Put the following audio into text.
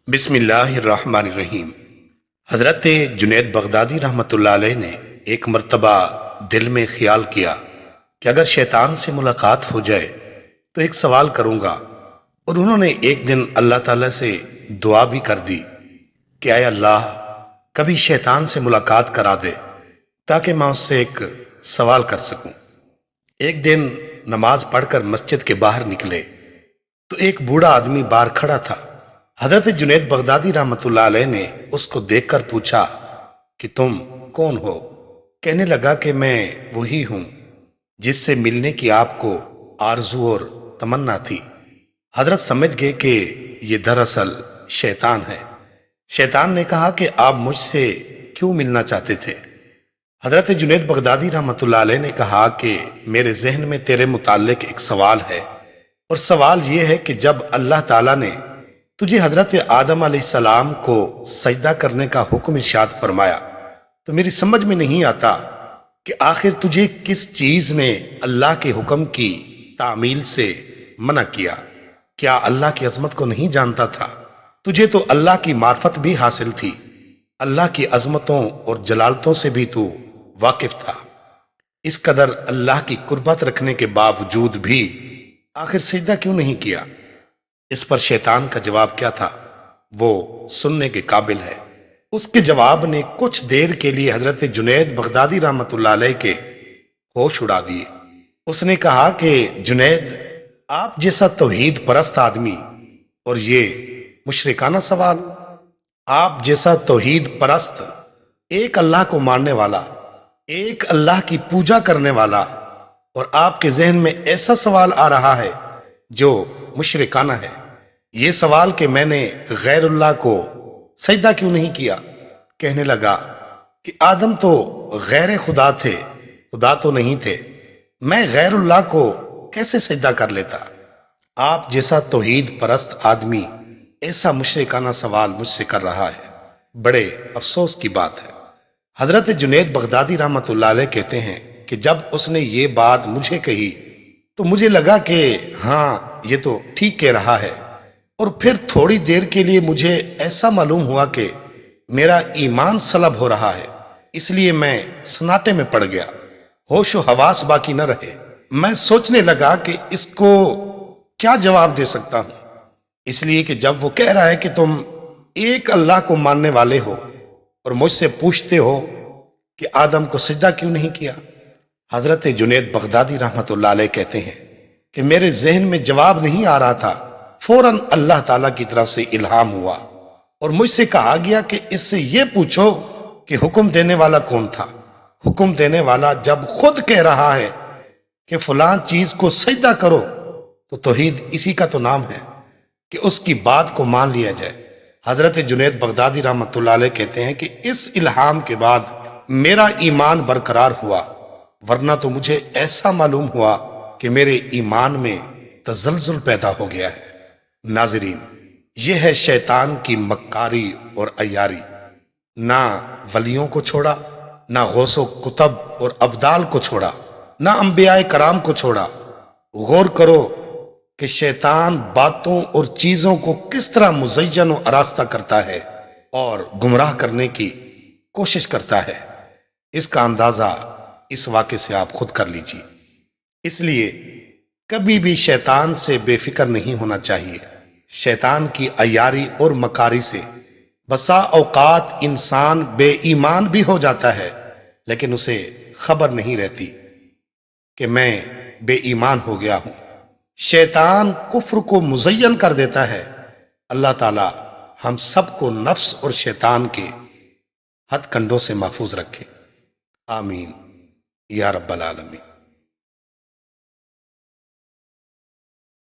بسم اللہ الرحمن الرحیم۔ حضرت جنید بغدادی رحمۃ اللہ علیہ نے ایک مرتبہ دل میں خیال کیا کہ اگر شیطان سے ملاقات ہو جائے تو ایک سوال کروں گا، اور انہوں نے ایک دن اللہ تعالیٰ سے دعا بھی کر دی کہ اے اللہ، کبھی شیطان سے ملاقات کرا دے تاکہ میں اس سے ایک سوال کر سکوں۔ ایک دن نماز پڑھ کر مسجد کے باہر نکلے تو ایک بوڑھا آدمی باہر کھڑا تھا۔ حضرت جنید بغدادی رحمۃ اللہ علیہ نے اس کو دیکھ کر پوچھا کہ تم کون ہو؟ کہنے لگا کہ میں وہی ہوں جس سے ملنے کی آپ کو آرزو اور تمنا تھی۔ حضرت سمجھ گئے کہ یہ دراصل شیطان ہے۔ شیطان نے کہا کہ آپ مجھ سے کیوں ملنا چاہتے تھے؟ حضرت جنید بغدادی رحمۃ اللہ علیہ نے کہا کہ میرے ذہن میں تیرے متعلق ایک سوال ہے، اور سوال یہ ہے کہ جب اللہ تعالیٰ نے تجھے حضرت آدم علیہ السلام کو سجدہ کرنے کا حکم ارشاد فرمایا تو میری سمجھ میں نہیں آتا کہ آخر تجھے کس چیز نے اللہ کے حکم کی تعمیل سے منع کیا؟ کیا اللہ کی عظمت کو نہیں جانتا تھا؟ تجھے تو اللہ کی معرفت بھی حاصل تھی، اللہ کی عظمتوں اور جلالتوں سے بھی تو واقف تھا۔ اس قدر اللہ کی قربت رکھنے کے باوجود بھی آخر سجدہ کیوں نہیں کیا؟ اس پر شیطان کا جواب کیا تھا وہ سننے کے قابل ہے۔ اس کے جواب نے کچھ دیر کے لیے حضرت جنید بغدادی رحمۃ اللہ علیہ کے ہوش اڑا دیے۔ اس نے کہا کہ جنید، آپ جیسا توحید پرست آدمی، اور یہ مشرکانہ سوال، آپ جیسا توحید پرست، ایک اللہ کو ماننے والا، ایک اللہ کی پوجا کرنے والا، اور آپ کے ذہن میں ایسا سوال آ رہا ہے جو مشرکانہ ہے۔ یہ سوال کہ میں نے غیر اللہ کو سجدہ کیوں نہیں کیا؟ کہنے لگا کہ آدم تو غیر خدا تھے، خدا تو نہیں تھے، میں غیر اللہ کو کیسے سجدہ کر لیتا؟ آپ جیسا توحید پرست آدمی ایسا مشرکانہ سوال مجھ سے کر رہا ہے، بڑے افسوس کی بات ہے۔ حضرت جنید بغدادی رحمۃ اللہ علیہ کہتے ہیں کہ جب اس نے یہ بات مجھے کہی تو مجھے لگا کہ ہاں، یہ تو ٹھیک کہہ رہا ہے، اور پھر تھوڑی دیر کے لیے مجھے ایسا معلوم ہوا کہ میرا ایمان سلب ہو رہا ہے، اس لیے میں سناٹے میں پڑ گیا، ہوش و حواس باقی نہ رہے۔ میں سوچنے لگا کہ اس کو کیا جواب دے سکتا ہوں، اس لیے کہ جب وہ کہہ رہا ہے کہ تم ایک اللہ کو ماننے والے ہو اور مجھ سے پوچھتے ہو کہ آدم کو سجدہ کیوں نہیں کیا۔ حضرت جنید بغدادی رحمۃ اللہ علیہ کہتے ہیں کہ میرے ذہن میں جواب نہیں آ رہا تھا، فوراً اللہ تعالیٰ کی طرف سے الہام ہوا اور مجھ سے کہا گیا کہ اس سے یہ پوچھو کہ حکم دینے والا کون تھا۔ حکم دینے والا جب خود کہہ رہا ہے کہ فلاں چیز کو سجدہ کرو تو توحید اسی کا تو نام ہے کہ اس کی بات کو مان لیا جائے۔ حضرت جنید بغدادی رحمۃ اللہ علیہ کہتے ہیں کہ اس الہام کے بعد میرا ایمان برقرار ہوا، ورنہ تو مجھے ایسا معلوم ہوا کہ میرے ایمان میں تزلزل پیدا ہو گیا ہے۔ ناظرین، یہ ہے شیطان کی مکاری اور عیاری۔ نہ ولیوں کو چھوڑا، نہ غوث و کتب اور ابدال کو چھوڑا، نہ انبیاء کرام کو چھوڑا۔ غور کرو کہ شیطان باتوں اور چیزوں کو کس طرح مزین و آراستہ کرتا ہے اور گمراہ کرنے کی کوشش کرتا ہے۔ اس کا اندازہ اس واقعے سے آپ خود کر لیجیے۔ اس لیے کبھی بھی شیطان سے بے فکر نہیں ہونا چاہیے۔ شیطان کی عیاری اور مکاری سے بسا اوقات انسان بے ایمان بھی ہو جاتا ہے، لیکن اسے خبر نہیں رہتی کہ میں بے ایمان ہو گیا ہوں۔ شیطان کفر کو مزین کر دیتا ہے۔ اللہ تعالی ہم سب کو نفس اور شیطان کے ہتھ کنڈوں سے محفوظ رکھے، آمین یا رب العالمین۔